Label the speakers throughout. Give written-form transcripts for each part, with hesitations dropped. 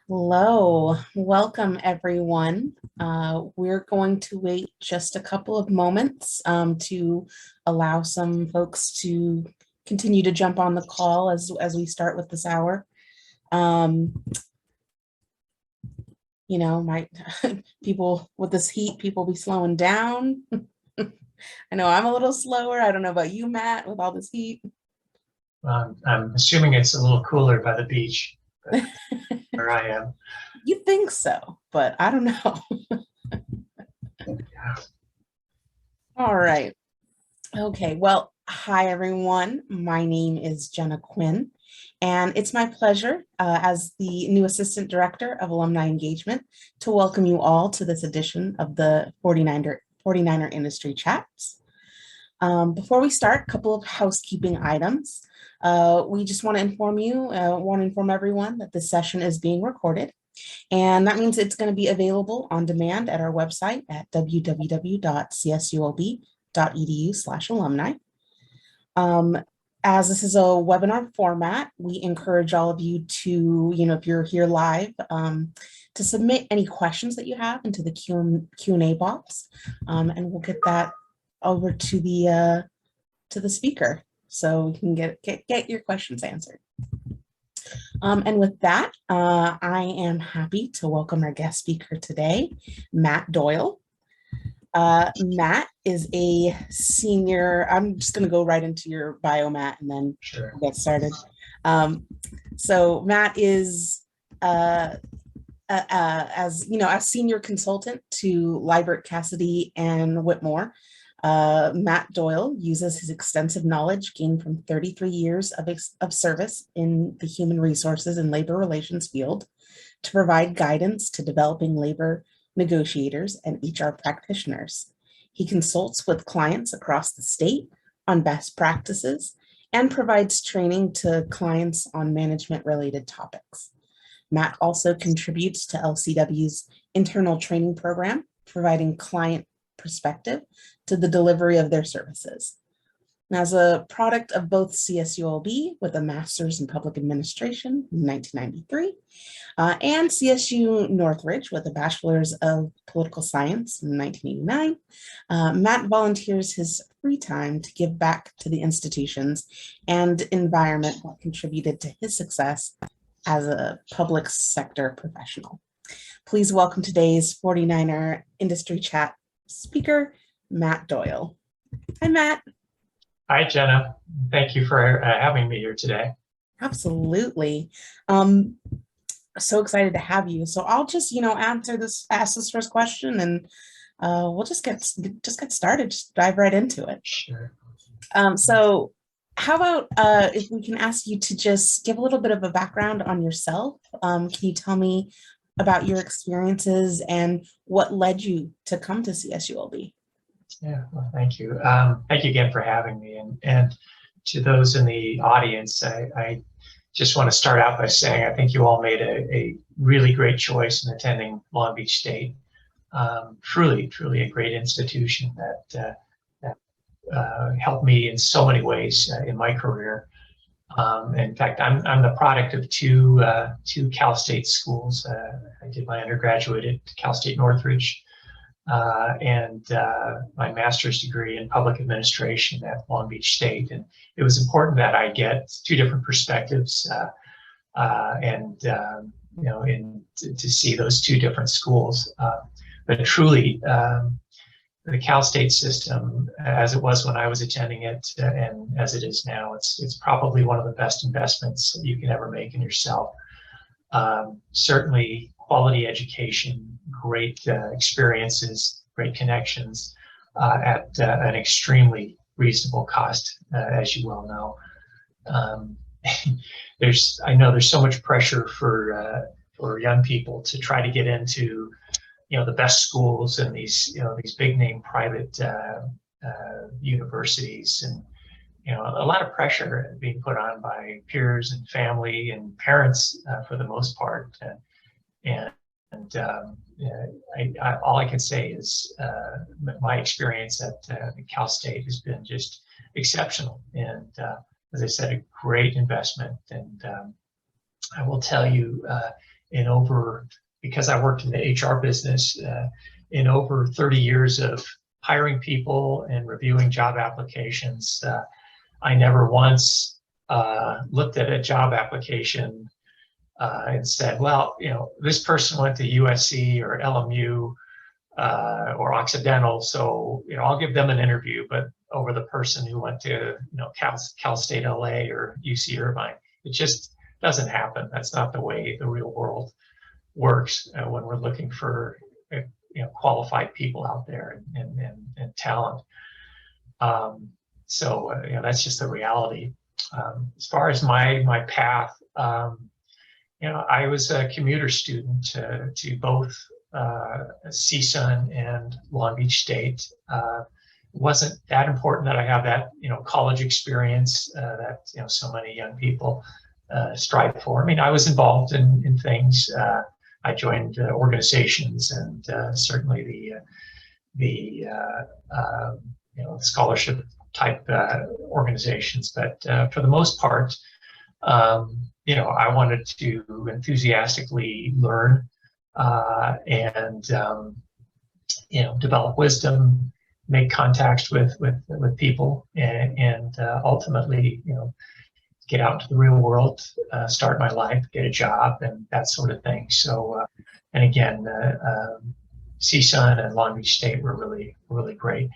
Speaker 1: Hello, welcome everyone. We're going to wait just a couple of moments to allow some folks to continue to jump on the call as we start with this hour. Might people with this heat, people be slowing down. I know I'm a little slower. I don't know about you, Matt, with all this heat.
Speaker 2: I'm assuming it's a little cooler by the beach, but where I am.
Speaker 1: You think so, but I don't know.
Speaker 2: Yeah.
Speaker 1: All right. Okay, well, hi everyone. My name is Jenna Quinn, and it's my pleasure as the new Assistant Director of Alumni Engagement to welcome you all to this edition of the 49er Industry Chats. Before we start, a couple of housekeeping items. We just want to inform everyone that this session is being recorded. And that means it's going to be available on demand at our website at www.csulb.edu/alumni. As this is a webinar format, we encourage all of you to, if you're here live, to submit any questions that you have into the Q&A box, and we'll get that over to the speaker so you can get your questions answered. And with that, I am happy to welcome our guest speaker today, Matt Doyle. Matt is a senior. I'm just going to go right into your bio, Matt, and then we'll get started. So Matt is, as senior consultant to Liebert Cassidy and Whitmore. Matt Doyle uses his extensive knowledge gained from 33 years of service in the human resources and labor relations field to provide guidance to developing labor negotiators and HR practitioners. He consults with clients across the state on best practices and provides training to clients on management-related topics. Matt also contributes to LCW's internal training program, providing client perspective to the delivery of their services. And as a product of both CSULB with a master's in public administration in 1993 and CSU Northridge with a bachelor's of political science in 1989, Matt volunteers his free time to give back to the institutions and environment that contributed to his success as a public sector professional. Please welcome today's 49er Industry Chat speaker, Matt Doyle. Hi, Matt.
Speaker 2: Hi, Jenna. Thank you for having me here today.
Speaker 1: Absolutely. So excited to have you. So I'll just, ask this first question, and we'll just get started. Just dive right into it.
Speaker 2: Sure.
Speaker 1: So how about if we can ask you to just give a little bit of a background on yourself? Can you tell me about your experiences and what led you to come to CSULB?
Speaker 2: Yeah, well, thank you. Thank you again for having me. And to those in the audience, I just want to start out by saying I think you all made a really great choice in attending Long Beach State. Truly a great institution that helped me in so many ways in my career. In fact, I'm the product of two Cal State schools. I did my undergraduate at Cal State Northridge and my master's degree in public administration at Long Beach State. And it was important that I get two different perspectives to see those two different schools. But truly, the Cal State system, as it was when I was attending it, and as it is now, it's probably one of the best investments that you can ever make in yourself. Certainly, quality education, great experiences, great connections at an extremely reasonable cost, as you well know. I know there's so much pressure for young people to try to get into the best schools and these big name private universities, and a lot of pressure being put on by peers and family and parents for the most part. All I can say is my experience at Cal State has been just exceptional, and as I said, a great investment. And I will tell you, because I worked in the HR business, in over 30 years of hiring people and reviewing job applications, I never once looked at a job application and said, well, this person went to USC or LMU or Occidental, so I'll give them an interview, but over the person who went to Cal State LA or UC Irvine. It just doesn't happen. That's not the way the real world works when we're looking for qualified people out there and talent. So that's just the reality. As far as my path, I was a commuter student to both CSUN and Long Beach State. It wasn't that important that I have that college experience that so many young people strive for. I mean, I was involved in things. I joined organizations and certainly the scholarship type organizations, but for the most part, I wanted to enthusiastically learn and develop wisdom, make contacts with people, and ultimately get out into the real world, start my life, get a job, and that sort of thing. So, and again, CSUN and Long Beach State were really great.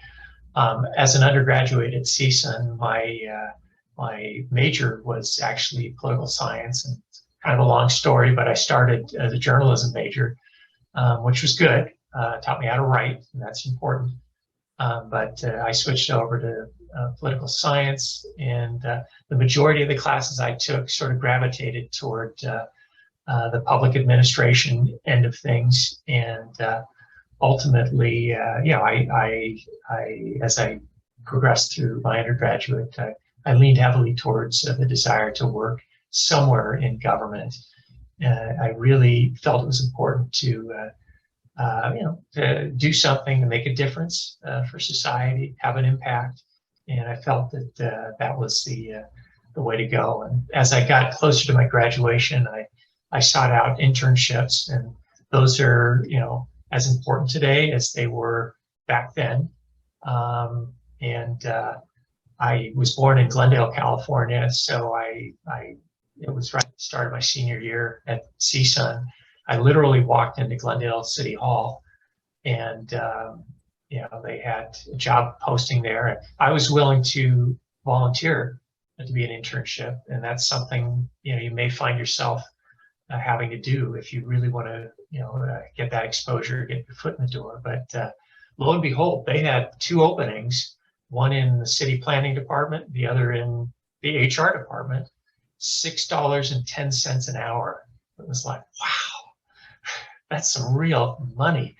Speaker 2: As an undergraduate at CSUN, my major was actually political science, and it's kind of a long story, but I started as a journalism major, which was good. Taught me how to write, and that's important. But I switched over to political science, and the majority of the classes I took sort of gravitated toward the public administration end of things, and ultimately, as I progressed through my undergraduate, I leaned heavily towards the desire to work somewhere in government. I really felt it was important to do something to make a difference for society, have an impact, and I felt that that was the way to go. And as I got closer to my graduation, I sought out internships, and those are as important today as they were back then. I was born in Glendale, California, so it was right at the start of my senior year at CSUN. I literally walked into Glendale City Hall, and they had a job posting there. I was willing to volunteer to be an internship, and that's something you may find yourself having to do if you really want to get that exposure, get your foot in the door. But lo and behold, they had two openings, one in the city planning department, the other in the HR department, $6.10 an hour. It was like, wow, that's some real money.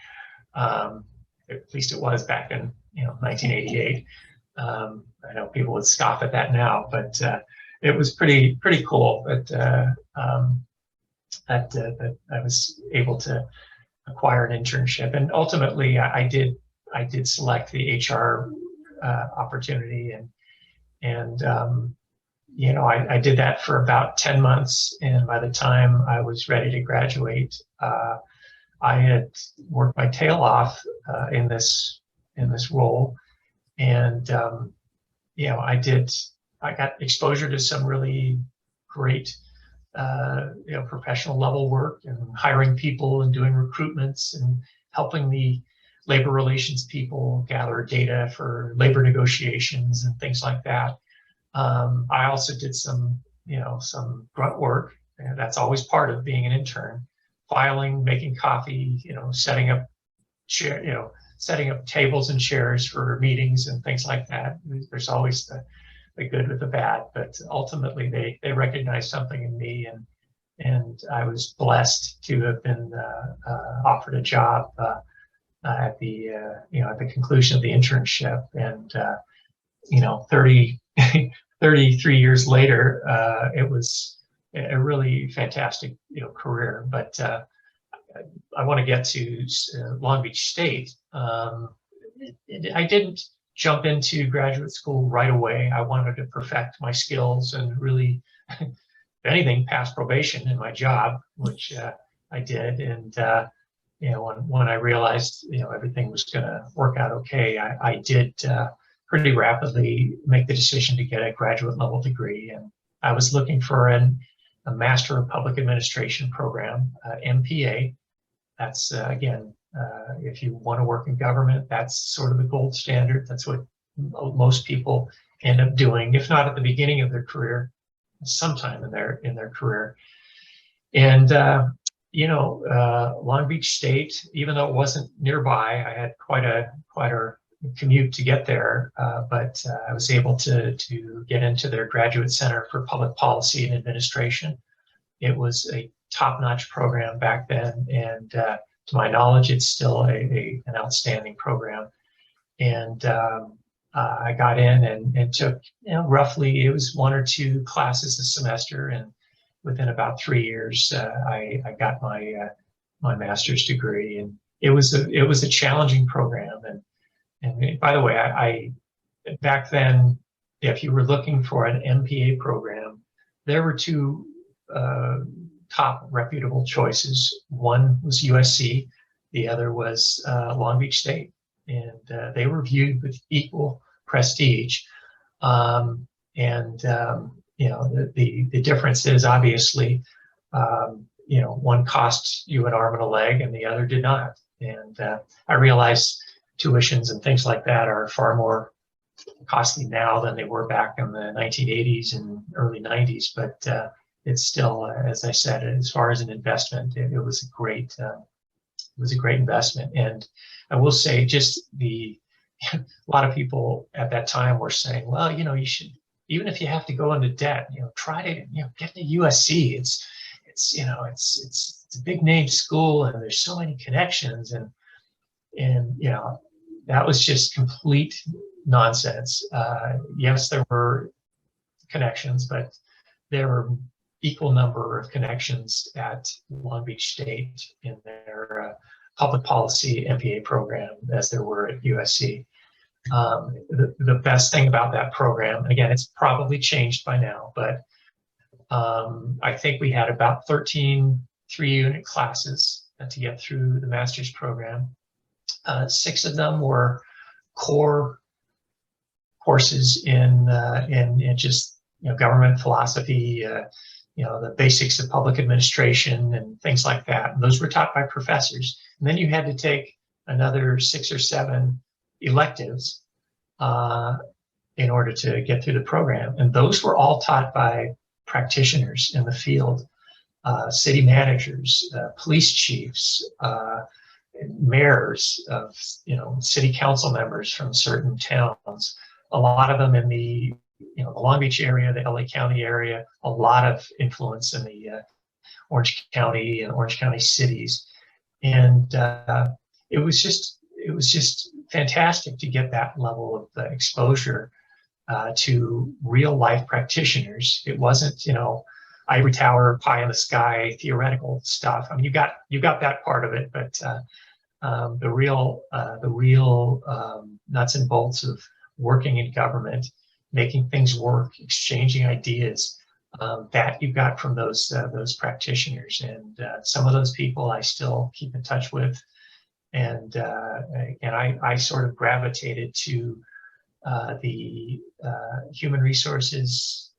Speaker 2: At least it was back in 1988. I know people would scoff at that now, but it was pretty cool that I was able to acquire an internship, and ultimately I did select the HR opportunity, and I did that for about 10 months, and by the time I was ready to graduate, I had worked my tail off in this role, and I got exposure to some really great professional level work, and hiring people and doing recruitments and helping the labor relations people gather data for labor negotiations and things like that. I also did some grunt work, and that's always part of being an intern: filing, making coffee, setting up tables and chairs for meetings and things like that. There's always the good with the bad, but ultimately they recognized something in me, and I was blessed to have been offered a job at the conclusion of the internship, and 33 years later, it was a really fantastic career. But I want to get to Long Beach State. I didn't jump into graduate school right away. I wanted to perfect my skills and really, if anything, pass probation in my job, which I did. And, when I realized, everything was going to work out okay, I did pretty rapidly make the decision to get a graduate level degree. And I was looking for a Master of Public Administration program, MPA. That's, again, if you want to work in government, that's sort of the gold standard. That's what most people end up doing, if not at the beginning of their career, sometime in their career. And Long Beach State, even though it wasn't nearby, I had quite a commute to get there, but I was able to get into their Graduate Center for Public Policy and Administration. It was a top-notch program back then, and to my knowledge, it's still an outstanding program. And I got in and took, roughly, it was 1 or 2 classes a semester, and within about 3 years, I got my master's degree. And it was a challenging program. And by the way, I back then, if you were looking for an MPA program, there were 2 top reputable choices. One was USC, the other was Long Beach State, and they were viewed with equal prestige. The difference is obviously, one cost you an arm and a leg, and the other did not. And I realize tuitions and things like that are far more costly now than they were back in the 1980s and early 90s, but it's still, as I said, as far as an investment, it was a great investment. And I will say, a lot of people at that time were saying, well, you should, even if you have to go into debt, try to, get to USC. It's a big name school, and there's so many connections, and that was just complete nonsense. Yes, there were connections, but there were equal number of connections at Long Beach State in their public policy MPA program as there were at USC. The best thing about that program, again, it's probably changed by now, but I think we had about 13 3-unit classes to get through the master's program. 6 of them were core courses in just government philosophy, the basics of public administration and things like that. And those were taught by professors. And then you had to take another 6 or 7 electives in order to get through the program. And those were all taught by practitioners in the field, city managers, police chiefs, mayors of, city council members from certain towns, a lot of them in the Long Beach area, the LA County area, a lot of influence in the Orange County and Orange County cities. And it was just fantastic to get that level of exposure to real life practitioners. It wasn't, ivory tower, pie in the sky, theoretical stuff. I mean, you got that part of it, but the real nuts and bolts of working in government, making things work, exchanging ideas, that you got from those practitioners. And some of those people I still keep in touch with. And I sort of gravitated to the human resources,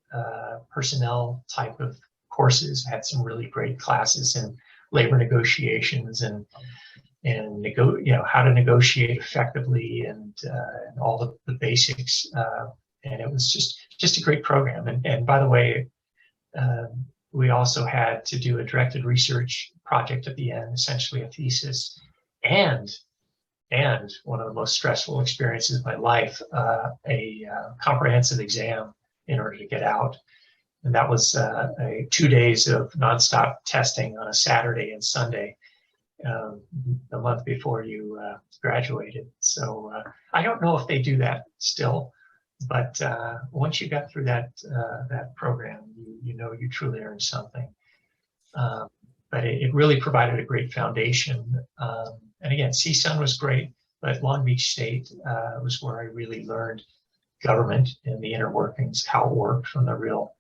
Speaker 2: personnel type of courses. Had some really great classes in labor negotiations and how to negotiate effectively and all the basics. And it was just a great program. And by the way, we also had to do a directed research project at the end, essentially a thesis, and one of the most stressful experiences of my life, a comprehensive exam in order to get out. And that was 2 days of nonstop testing on a Saturday and Sunday, the month before you graduated. So I don't know if they do that still, but once you got through that program, you know you truly earned something. But it really provided a great foundation. And again, CSUN was great, but Long Beach State was where I really learned government and the inner workings, how it worked from the real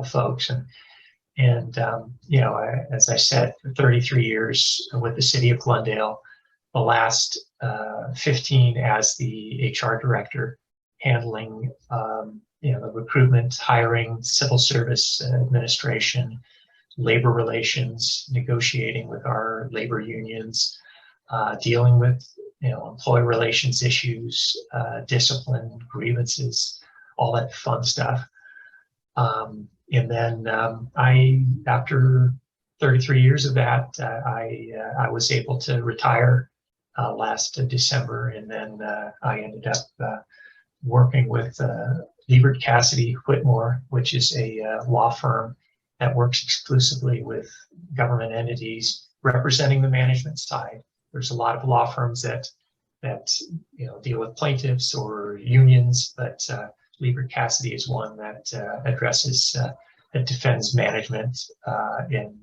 Speaker 2: folks. And And, as I said, for 33 years with the city of Glendale, the last 15 as the HR director, handling, the recruitment, hiring, civil service administration, labor relations, negotiating with our labor unions, dealing with, employee relations issues, discipline, grievances, all that fun stuff. And then after 33 years of that, I was able to retire last December, and then I ended up working with Liebert Cassidy Whitmore, which is a law firm that works exclusively with government entities representing the management side. There's a lot of law firms that deal with plaintiffs or unions, but Liebert Cassidy is one that addresses that defends management in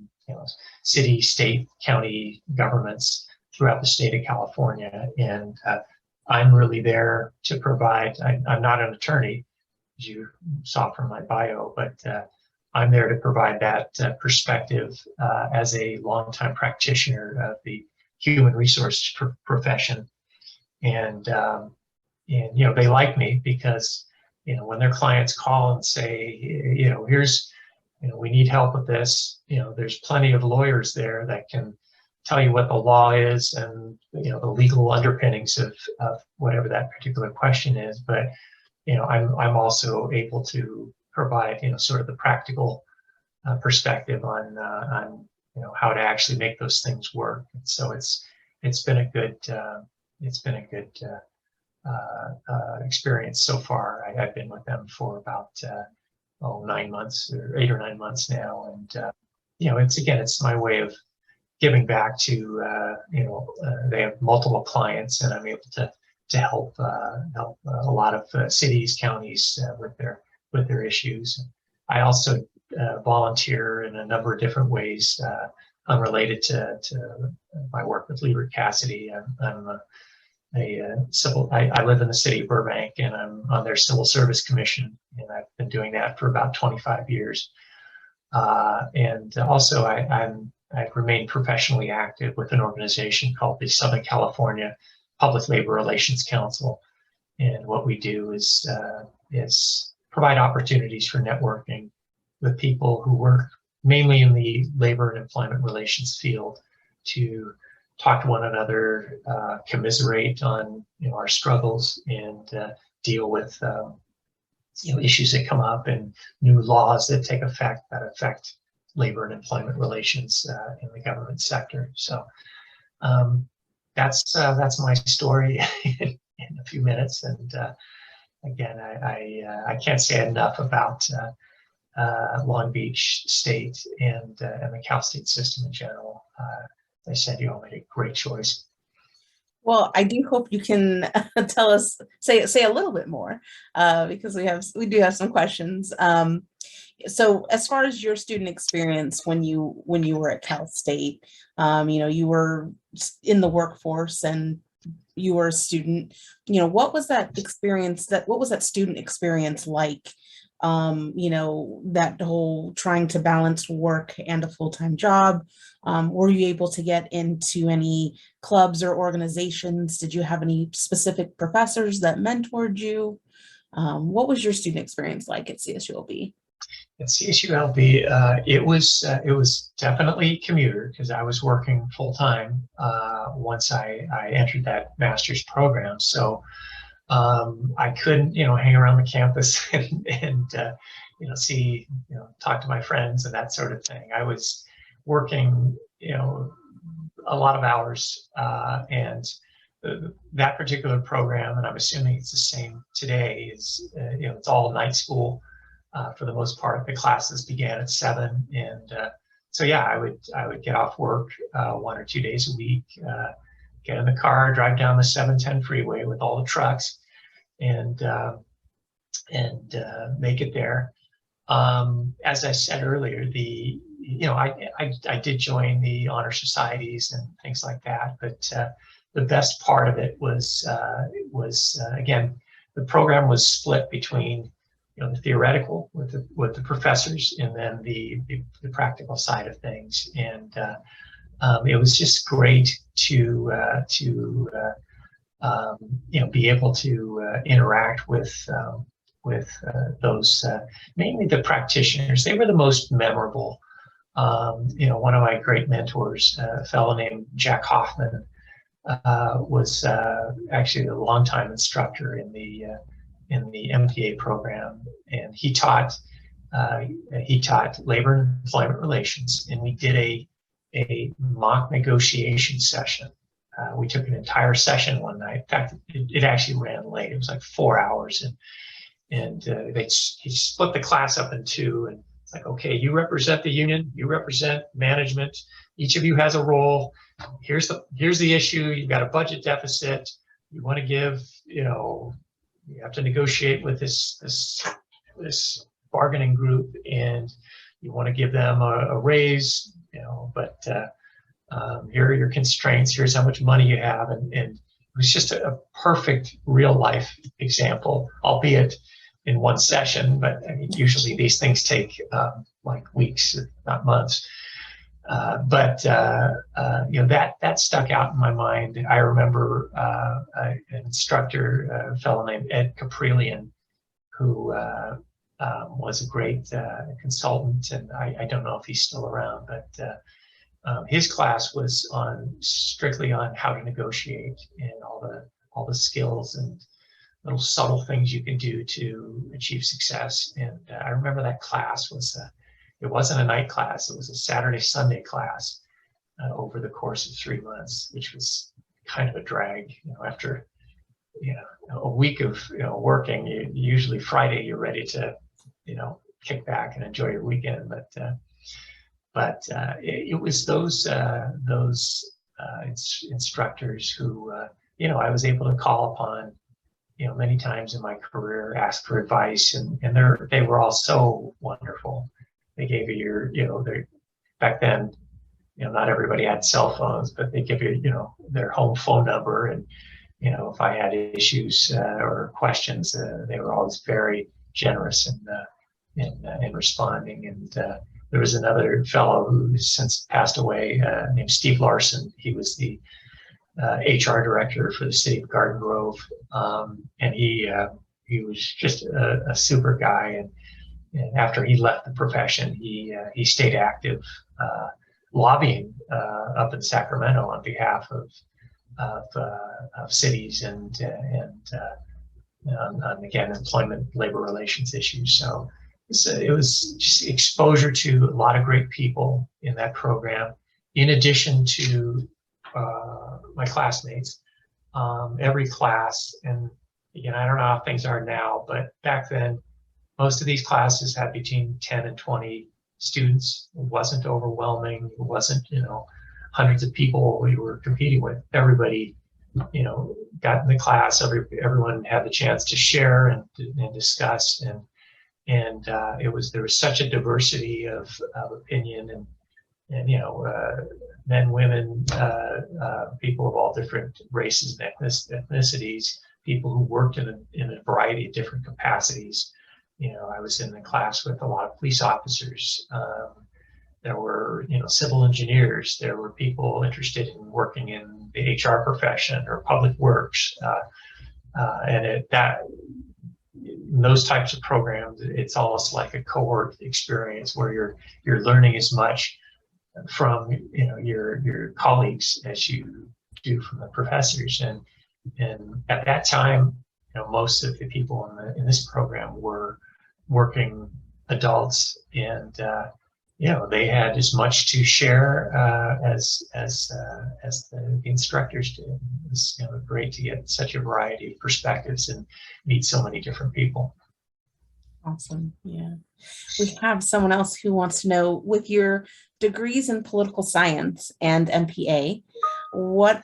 Speaker 2: city, state, county governments throughout the state of California. And I'm really there to provide. I'm not an attorney, as you saw from my bio, but I'm there to provide that perspective as a longtime practitioner of the human resource profession. And they like me because when their clients call and say, here's, we need help with this, there's plenty of lawyers there that can tell you what the law is and the legal underpinnings of whatever that particular question is. But I'm also able to provide sort of the practical perspective on how to actually make those things work. And so it's been a good experience so far. I've been with them for about 9 months or 8 or 9 months now, and it's my way of giving back to they have multiple clients, and I'm able to help a lot of cities, counties with their issues. I also volunteer in a number of different ways unrelated to my work with Liebert Cassidy. I live in the city of Burbank, and I'm on their Civil Service Commission, and I've been doing that for about 25 years. And also, I've remained professionally active with an organization called the Southern California Public Labor Relations Council. And what we do is provide opportunities for networking with people who work mainly in the labor and employment relations field to talk to one another, commiserate on our struggles, and deal with issues that come up and new laws that take effect that affect labor and employment relations in the government sector. So that's my story in a few minutes. And again, I can't say enough about Long Beach State and the Cal State system in general. As I said, you all made a great choice.
Speaker 1: Well, I do hope you can tell us, say a little bit more, because we do have some questions. So as far as your student experience when you were at Cal State, you were in the workforce and you were a student, what was that experience, what was that student experience like? That whole trying to balance work and a full-time job. Were you able to get into any clubs or organizations? Did you have any specific professors that mentored you? What was your student experience like at CSULB?
Speaker 2: At CSULB, it was definitely commuter because I was working full time once I entered that master's program. So I couldn't, hang around the campus and see, talk to my friends and that sort of thing. I was working, a lot of hours, and that particular program, and I'm assuming it's the same today, is it's all night school. For the most part, the classes began at 7, and so yeah, I would get off work 1 or 2 days a week, get in the car, drive down the 710 freeway with all the trucks, and make it there. As I said earlier, I did join the honor societies and things like that, but the best part of it was again, the program was split between the theoretical with the professors, and then the practical side of things. And it was just great to be able to interact with those, mainly the practitioners. They were the most memorable. One of my great mentors, a fellow named Jack Hoffman, was actually a longtime instructor in the MPA program, and he taught labor and employment relations, and we did a mock negotiation session. We took an entire session one night. In fact, it actually ran late. It was like 4 hours, and he split the class up in two, and it's like, okay, you represent the union, you represent management, each of you has a role. Here's the issue. You've got a budget deficit. You want to give, you have to negotiate with this bargaining group, and you want to give them a raise, but here are your constraints. Here's how much money you have, and it was just a perfect real life example, albeit in one session. But I mean, usually these things take like weeks, not months. That stuck out in my mind. I remember an instructor, a fellow named Ed Caprillion, who was a great consultant, and I don't know if he's still around, but his class was strictly on how to negotiate and all the skills and little subtle things you can do to achieve success. And I remember that class it wasn't a night class. It was a Saturday, Sunday class over the course of 3 months, which was kind of a drag. After a week of working, usually Friday you're ready to kick back and enjoy your weekend. But it was those instructors who I was able to call upon many times in my career, ask for advice, and they were all so wonderful. They gave you back then, not everybody had cell phones, but they give you, their home phone number. And, if I had issues or questions, they were always very generous in responding. And there was another fellow who's since passed away named Steve Larson. He was the HR director for the city of Garden Grove. And he was just a super guy. And after he left the profession, he stayed active, lobbying up in Sacramento on behalf of cities and again, employment, labor relations issues. So it was just exposure to a lot of great people in that program, in addition to my classmates. Every class, and again, I don't know how things are now, but back then, most of these classes had between 10 and 20 students. It wasn't overwhelming. It wasn't, hundreds of people we were competing with. Everybody, got in the class. Everyone had the chance to share and discuss, and there was such a diversity of opinion and men, women, people of all different races and ethnicities, people who worked in a variety of different capacities. I was in the class with a lot of police officers. There were, civil engineers. There were people interested in working in the HR profession or public works. In those types of programs, it's almost like a cohort experience where you're learning as much from your colleagues as you do from the professors. And at that time, most of the people in this program were working adults, and they had as much to share as the instructors did. It was great to get such a variety of perspectives and meet so many different people.
Speaker 1: Awesome. Yeah. We have someone else who wants to know, with your degrees in political science and MPA, what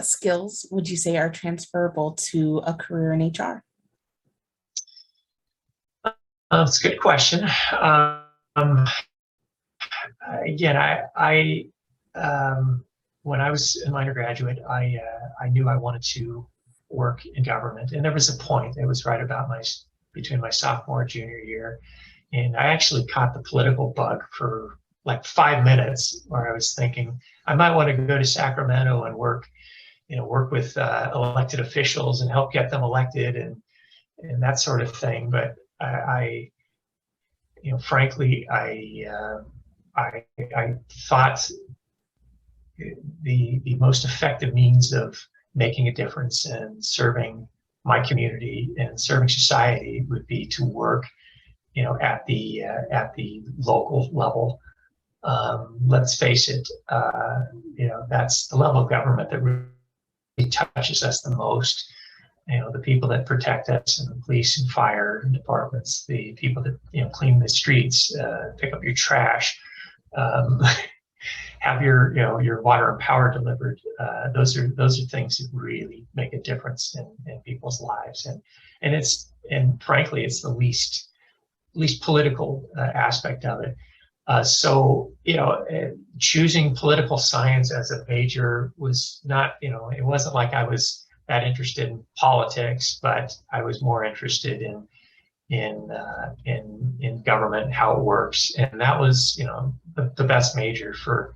Speaker 1: skills would you say are transferable to a career in HR?
Speaker 2: That's a good question. Again, I when I was an undergraduate, I knew I wanted to work in government, and there was a point. It was right about my between my sophomore and junior year. And I actually caught the political bug for like 5 minutes, where I was thinking I might want to go to Sacramento and work with elected officials and help get them elected and that sort of thing. But frankly, I thought the most effective means of making a difference and serving my community and serving society would be to work, at the local level. Let's face it, that's the level of government that really touches us the most. The people that protect us, and the police and fire departments, the people that clean the streets, pick up your trash, have your water and power delivered. Those are things that really make a difference in people's lives, and frankly, it's the least political aspect of it. So choosing political science as a major was not, it wasn't like I was that interested in politics, but I was more interested in government, how it works, and that was the best major for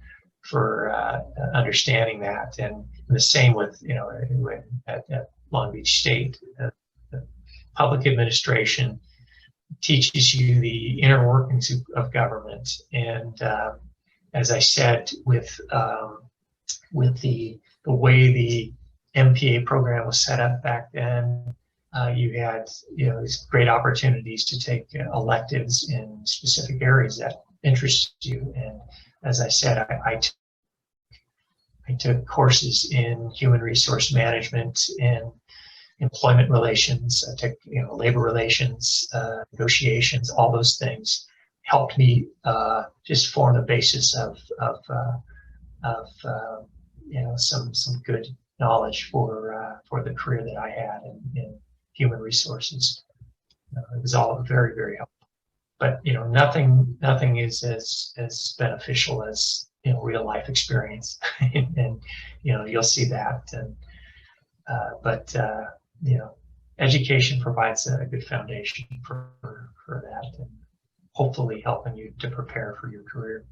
Speaker 2: understanding that. And the same with at Long Beach State, public administration teaches you the inner workings of government. And as I said, with the way the MPA program was set up back then, you had these great opportunities to take electives in specific areas that interest you. And as I said, I took courses in human resource management and employment relations. I took labor relations, negotiations. All those things helped me just form the basis of some good knowledge for the career that I had in human resources. It was all very, very helpful. But nothing is as beneficial as real life experience, and you'll see that. And but education provides a good foundation for that, and hopefully helping you to prepare for your career.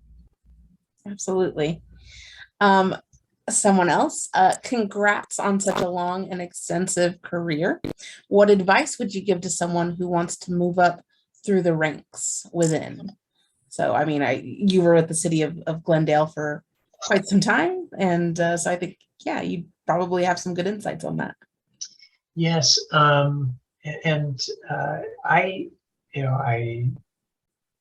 Speaker 1: Absolutely. Someone else, congrats on such a long and extensive career. What advice would you give to someone who wants to move up through the ranks within? So, I mean, you were with the city of Glendale for quite some time, and so I think, yeah, you probably have some good insights on that.
Speaker 2: Yes, and I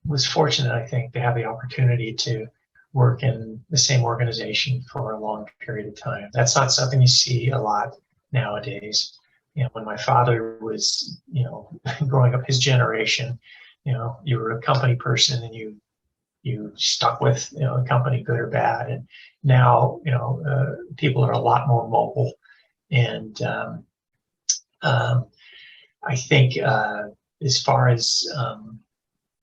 Speaker 2: was fortunate, I think, to have the opportunity to work in the same organization for a long period of time. That's not something you see a lot nowadays. When my father was, growing up, his generation, you were a company person and you stuck with, a company, good or bad. And now, people are a lot more mobile. And I think as far as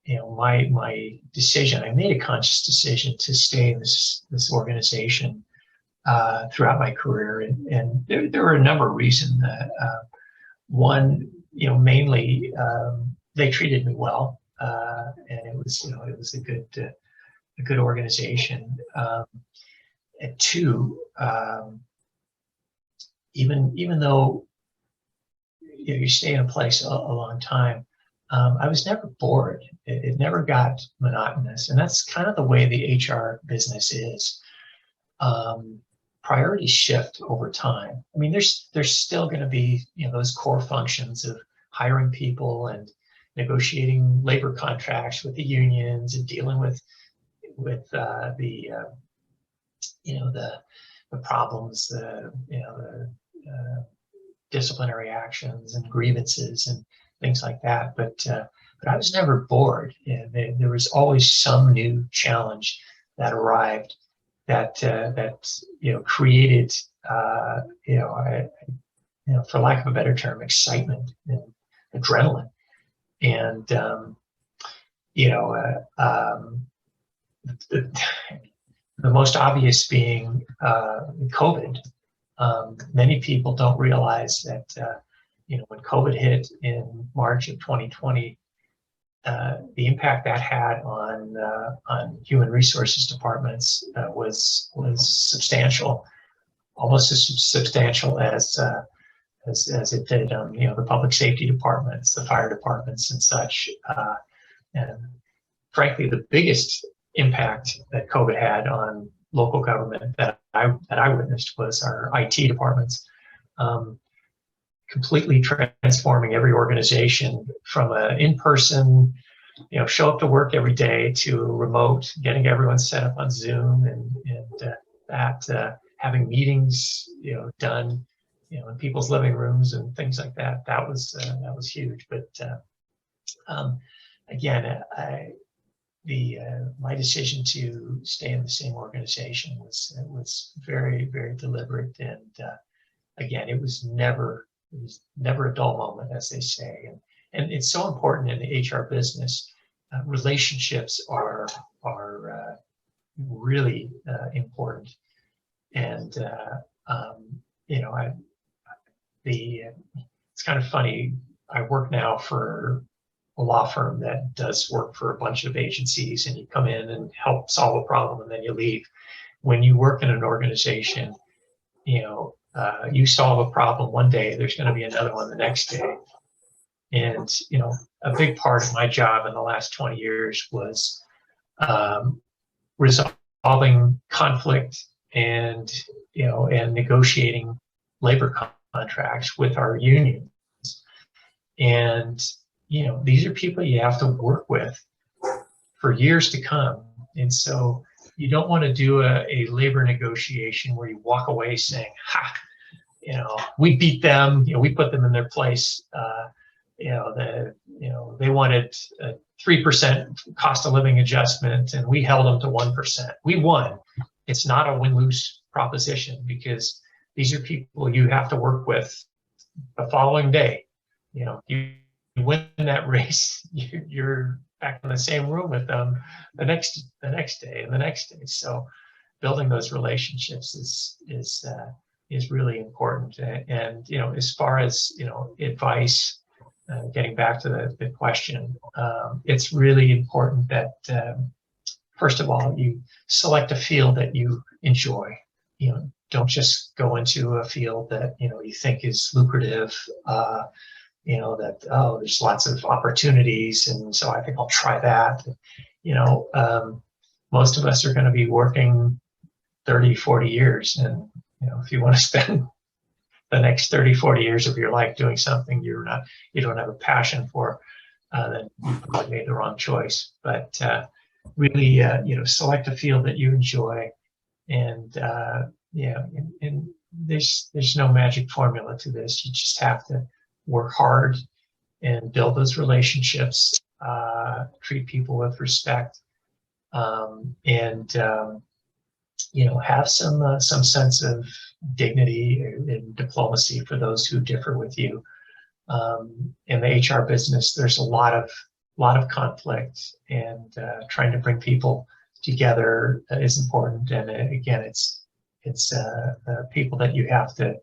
Speaker 2: my decision, I made a conscious decision to stay in this organization throughout my career, and there were a number of reasons. One, mainly they treated me well, and it was a good organization. And two, even though you stay in a place a long time, I was never bored. It never got monotonous, and that's kind of the way the HR business is. Priorities shift over time. I mean, there's still going to be those core functions of hiring people and negotiating labor contracts with the unions and dealing with the problems, the disciplinary actions and grievances and things like that. But I was never bored. There was always some new challenge that arrived that created for lack of a better term, excitement and adrenaline. And the most obvious being COVID. Many people don't realize that when COVID hit in March of 2020, the impact that had on human resources departments was substantial, almost as substantial as it did on the public safety departments, the fire departments, and such. And frankly, the biggest impact that COVID had on local government that I witnessed was our IT departments. Completely transforming every organization from an in-person, show up to work every day, to remote, getting everyone set up on Zoom, and having meetings, done, in people's living rooms and things like that. That was huge. But again, my decision to stay in the same organization was very, very deliberate, and again, it was never a dull moment, as they say. And it's so important in the HR business. Relationships are really important. And it's kind of funny. I work now for a law firm that does work for a bunch of agencies, and you come in and help solve a problem, and then you leave. When you work in an organization, you solve a problem one day, there's going to be another one the next day. And, a big part of my job in the last 20 years was resolving conflict and negotiating labor contracts with our unions. And, these are people you have to work with for years to come. And so you don't want to do a labor negotiation where you walk away saying, ha, we beat them, we put them in their place. They wanted a 3% cost of living adjustment, and we held them to 1%. We won. It's not a win-lose proposition, because these are people you have to work with the following day. You win that race, you're back in the same room with them the next day and the next day. So building those relationships is really important. And as far as advice, getting back to the question, it's really important that first of all, you select a field that you enjoy. Don't just go into a field that you think is lucrative. There's lots of opportunities, and so I think I'll try that. Most of us are going to be working 30, 40 years, and if you want to spend the next 30, 40 years of your life doing something you don't have a passion for, then you probably made the wrong choice. But really, select a field that you enjoy, and and there's no magic formula to this. You just have to work hard and build those relationships, treat people with respect, and have some sense of dignity and diplomacy for those who differ with you. In the HR business, there's a lot of conflict, and trying to bring people together is important. And again, it's people that you have to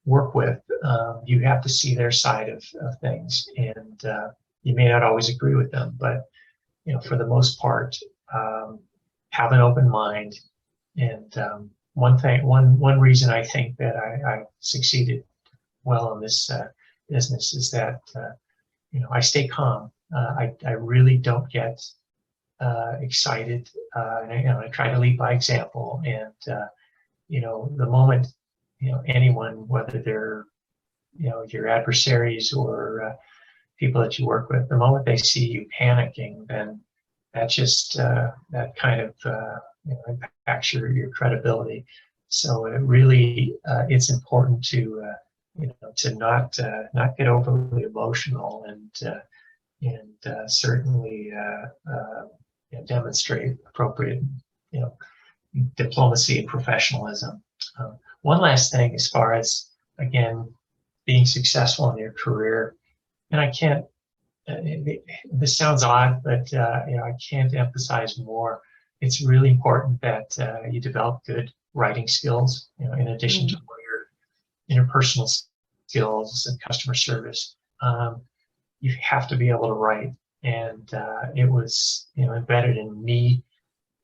Speaker 2: work with. You have to see their side of things, and you may not always agree with them, but for the most part, have an open mind. And one reason I think that I succeeded well in this business is that I stay calm. I really don't get excited, and I try to lead by example. And the moment anyone, whether they're your adversaries or people that you work with, the moment they see you panicking, then that just that kind of impacts your credibility. So it really it's important to not get overly emotional, and certainly demonstrate appropriate diplomacy and professionalism. One last thing, as far as again being successful in your career, and I can't. This sounds odd, but I can't emphasize more. It's really important that you develop good writing skills, in addition to your interpersonal skills and customer service. You have to be able to write, and it was embedded in me.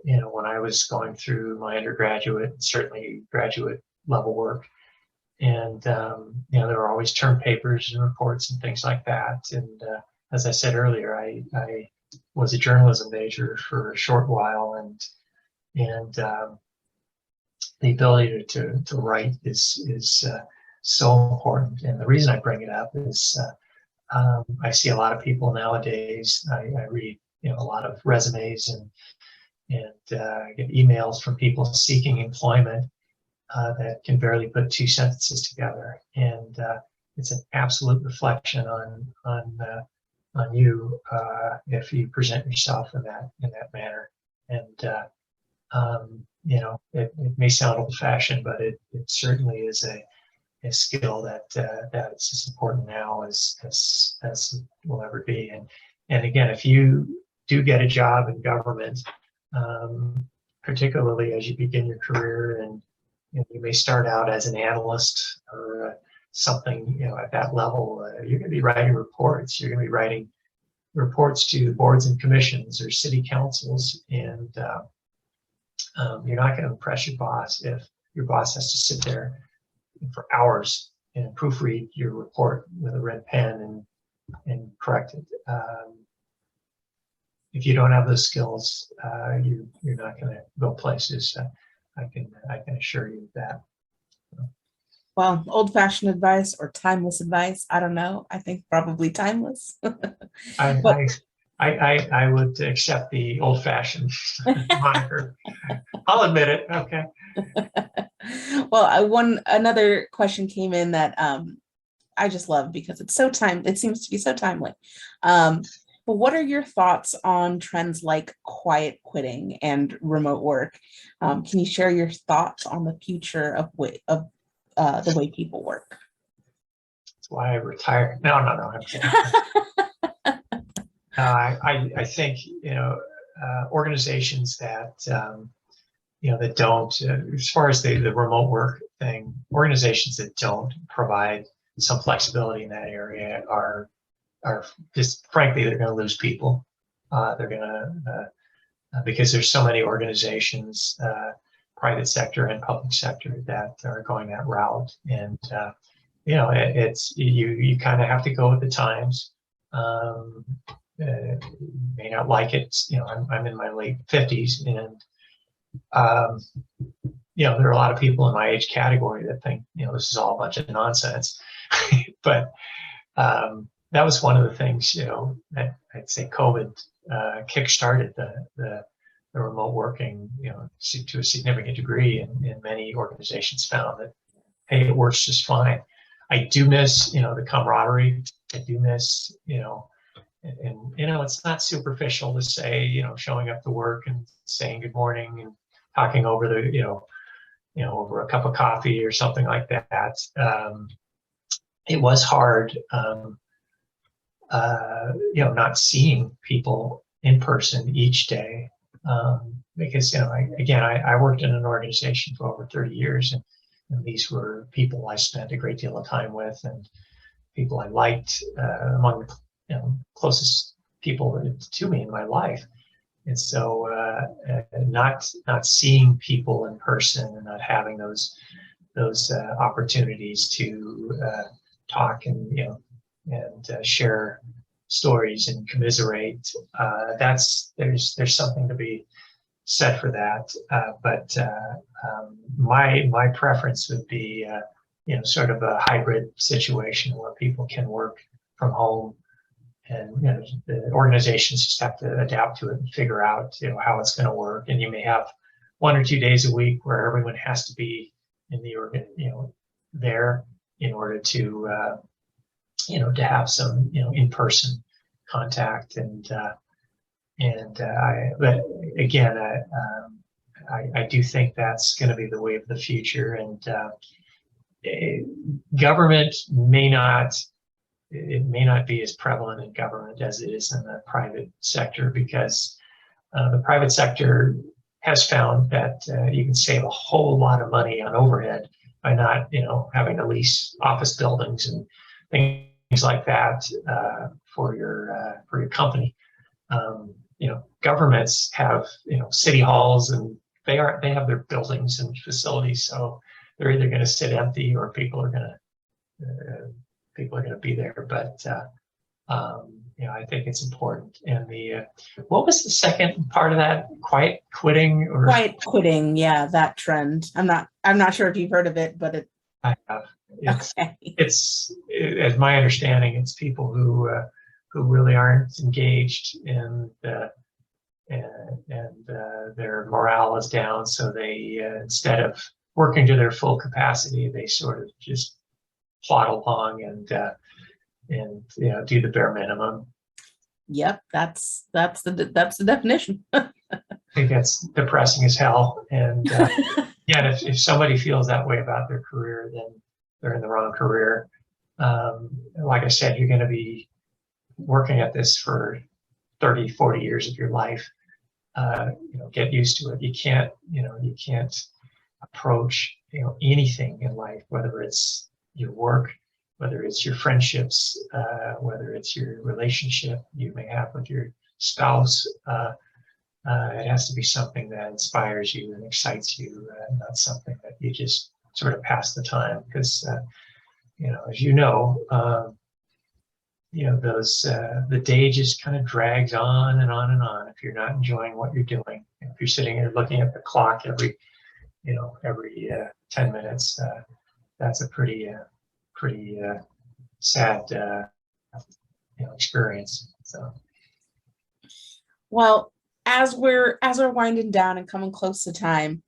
Speaker 2: When I was going through my undergraduate, certainly graduate level work, and there were always term papers and reports and things like that. And as I said earlier, I was a journalism major for a short while, and the ability to write is so important. And the reason I bring it up is I see a lot of people nowadays. I read a lot of resumes and get emails from people seeking employment that can barely put two sentences together, and it's an absolute reflection on you if you present yourself in that manner. And it may sound old-fashioned, but it certainly is a skill that's as important now as it will ever be. And again, if you do get a job in government, particularly as you begin your career, and you may start out as an analyst or something at that level, you're going to be writing reports. You're going to be writing reports to boards and commissions or city councils, and you're not going to impress your boss if your boss has to sit there for hours and proofread your report with a red pen and correct it. If you don't have those skills, you're not going to go places. I can assure you of that.
Speaker 1: Well, old-fashioned advice or timeless advice, I don't know. I think probably timeless.
Speaker 2: I would accept the old-fashioned moniker. I'll admit it. Okay.
Speaker 1: Well, another question came in that I just love because it's so it seems to be so timely. But what are your thoughts on trends like quiet quitting and remote work? Can you share your thoughts on the future of the way people work?
Speaker 2: That's why I retired. No, I'm kidding. I think organizations that that don't, as far as the remote work thing, organizations that don't provide some flexibility in that area are just, frankly, they're going to lose people. They're going to because there's so many organizations, private sector and public sector, that are going that route, and it's you kind of have to go with the times. You may not like it. I'm in my late 50s, and there are a lot of people in my age category that think this is all a bunch of nonsense, but that was one of the things that I'd say COVID kick-started the remote working to a significant degree, and many organizations found that, hey, it works just fine. I do miss the camaraderie. I do miss and it's not superficial to say showing up to work and saying good morning and talking over over a cup of coffee or something like that. It was hard. Not seeing people in person each day, because I worked in an organization for over 30 years, and these were people I spent a great deal of time with, and people I liked, among the closest people to me in my life. And so not seeing people in person and not having those opportunities to talk and share stories and commiserate, there's something to be said for that. But my preference would be sort of a hybrid situation where people can work from home, and the organizations just have to adapt to it and figure out how it's going to work. And you may have 1 or 2 days a week where everyone has to be in the there in order to to have some in-person contact, but again, I do think that's going to be the way of the future, and government may not be as prevalent in government as it is in the private sector, because the private sector has found that you can save a whole lot of money on overhead not, having to lease office buildings and things like that for your company. Governments have, city halls, and they have their buildings and facilities, so they're either going to sit empty or people are going to be there. But I think it's important. And what was the second part of that? Quiet quitting or
Speaker 1: quiet quitting? Yeah, that trend. I'm not sure if you've heard of it, but
Speaker 2: I have.
Speaker 1: Okay.
Speaker 2: It's as my understanding, it's people who really aren't engaged, and their morale is down. So they instead of working to their full capacity, they sort of just plod along and do the bare minimum.
Speaker 1: Yep, that's the definition.
Speaker 2: I think that's depressing as hell. And if somebody feels that way about their career, then they're in the wrong career. Like I said, you're going to be working at this for 30, 40 years of your life. Get used to it. You can't approach anything in life, whether it's your work, whether it's your friendships, whether it's your relationship you may have with your spouse. It has to be something that inspires you and excites you, not something that you just sort of pass the time. Because as the day just kind of drags on and on and on if you're not enjoying what you're doing. If you're sitting here looking at the clock every 10 minutes, that's a pretty sad experience. So,
Speaker 1: well, as we're winding down and coming close to time,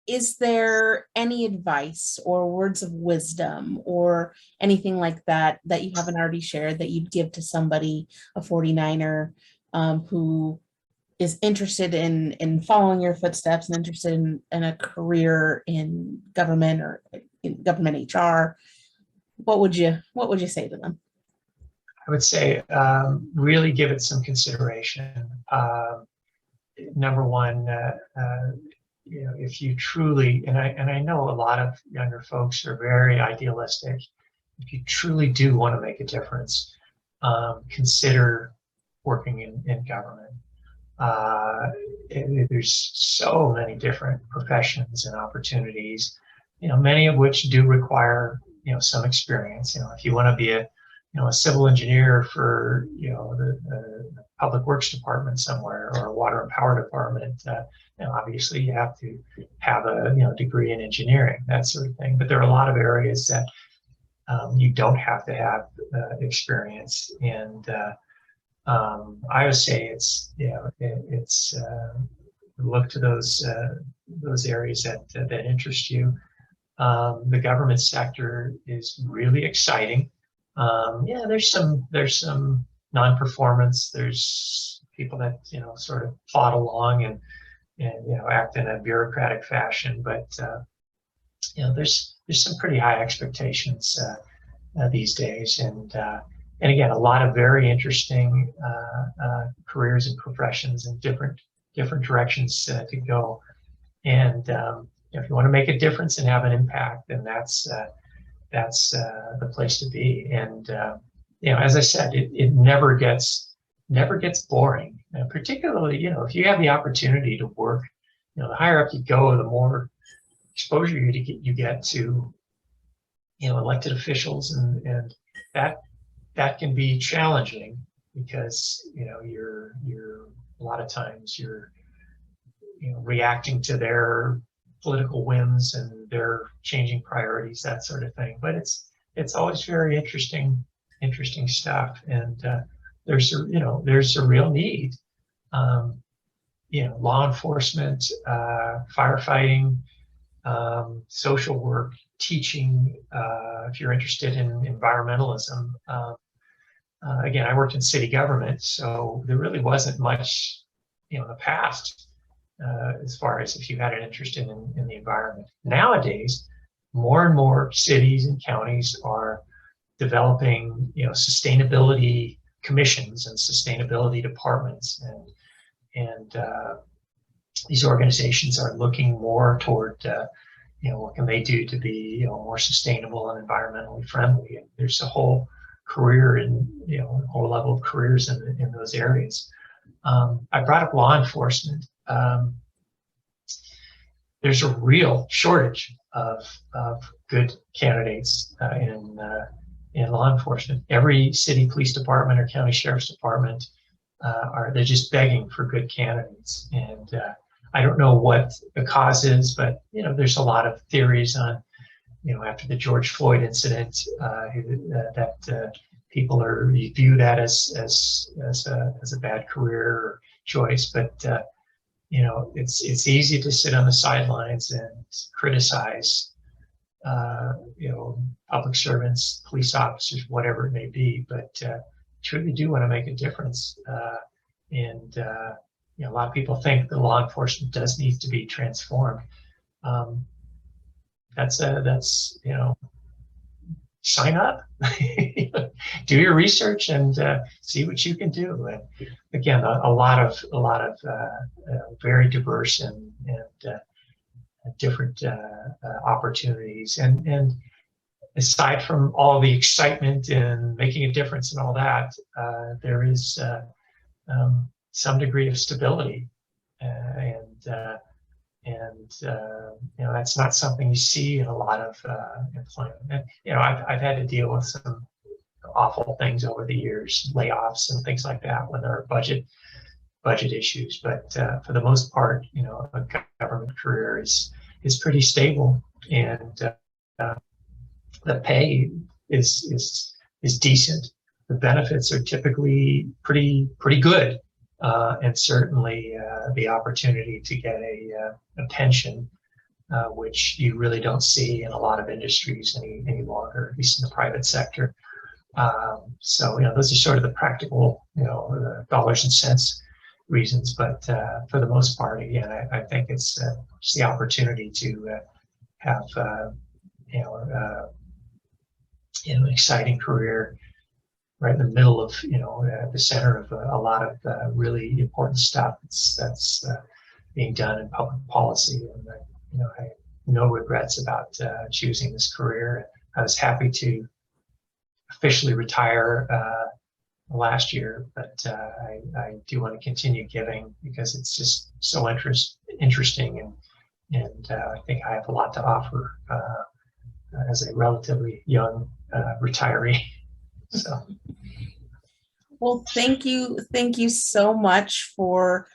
Speaker 1: is there any advice or words of wisdom or anything like that you haven't already shared that you'd give to somebody, a 49er, who is interested in following your footsteps and interested in a career in government or in government HR? What would you say to them?
Speaker 2: I would say really give it some consideration. Number one, if you truly, and I know a lot of younger folks are very idealistic. If you truly do want to make a difference, consider working in government. There's so many different professions and opportunities, many of which do require some experience. If you want to be a civil engineer for the public works department somewhere, or a water and power department, obviously you have to have a degree in engineering, that sort of thing. But there are a lot of areas that you don't have to have experience. And I would say it's look to those areys that interest you. The government sector is really exciting. There's some non-performance. There's people that sort of plod along and act in a bureaucratic fashion, but there's some pretty high expectations these days, and again, a lot of very interesting careers and professions and different directions to go. And if you want to make a difference and have an impact, then that's the place to be. And as I said, it never gets boring. And particularly, if you have the opportunity to work, the higher up you go, the more exposure you get to elected officials, and that can be challenging, because you're a lot of times you're reacting to their political whims and their changing priorities, that sort of thing. But it's always very interesting stuff, and there's a real need. Law enforcement, firefighting, social work, teaching. If you're interested in environmentalism, again, I worked in city government, so there really wasn't much in the past as far as if you had an interest in the environment. Nowadays, more and more cities and counties are developing sustainability commissions and sustainability departments, and these organizations are looking more toward what can they do to be, more sustainable and environmentally friendly? And there's a whole career and, a whole level of careers in those areas. I brought up law enforcement. There's a real shortage of good candidates in law enforcement. Every city police department or county sheriff's department they're just begging for good candidates. And I don't know what the cause is, but there's a lot of theories on, after the George Floyd incident, that people view that as a bad career or choice. But it's easy to sit on the sidelines and criticize, public servants, police officers, whatever it may be. But truly do want to make a difference. And a lot of people think the law enforcement does need to be transformed. That's sign up, do your research, and see what you can do. And again, a lot of very diverse and different opportunities. And aside from all the excitement and making a difference and all that, there is some degree of stability, and that's not something you see in a lot of employment. And I've had to deal with some awful things over the years, layoffs and things like that, when there are budget issues. But for the most part, a government career is pretty stable, and the pay is decent. The benefits are typically pretty good, and certainly the opportunity to get a pension, which you really don't see in a lot of industries any longer, at least in the private sector. So those are sort of the practical, dollars and cents reasons. But for the most part, again, I think it's just the opportunity to have an exciting career right in the middle of, the center of a lot of really important stuff that's being done in public policy. And I have no regrets about choosing this career. I was happy to officially retire last year, but I do want to continue giving, because it's just so interesting, and I think I have a lot to offer as a relatively young retiree. So,
Speaker 1: well, thank you so much for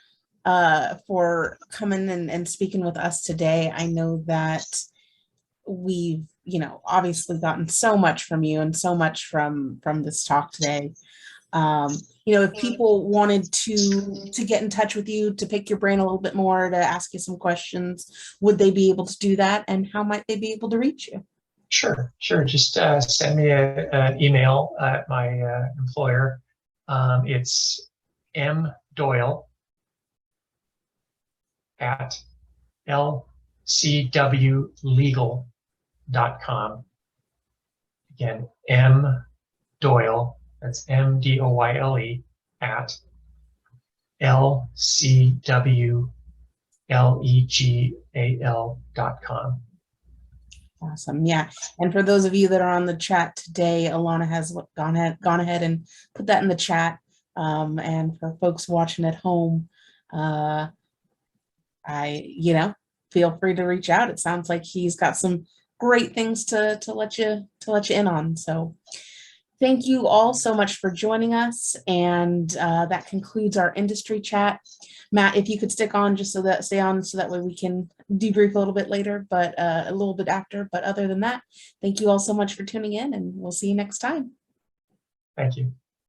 Speaker 1: coming and speaking with us today. I know that we've obviously gotten so much from you and so much from this talk today. If people wanted to get in touch with you, to pick your brain a little bit more, to ask you some questions, would they be able to do that, and how might they be able to reach you?
Speaker 2: Sure. Just send me an email at my employer. It's mdoyle at lcwlegal.com. Again, mdoyle, that's MDOYLE, at lcwlegal.com.
Speaker 1: Awesome. Yeah. And for those of you that are on the chat today, Alana has gone ahead and put that in the chat. And for folks watching at home, feel free to reach out. It sounds like he's got some great things to let you in on. So thank you all so much for joining us. And that concludes our industry chat. Matt, if you could stay on so that way we can debrief a little bit later, but a little bit after. But other than that, thank you all so much for tuning in, and we'll see you next time.
Speaker 2: Thank you.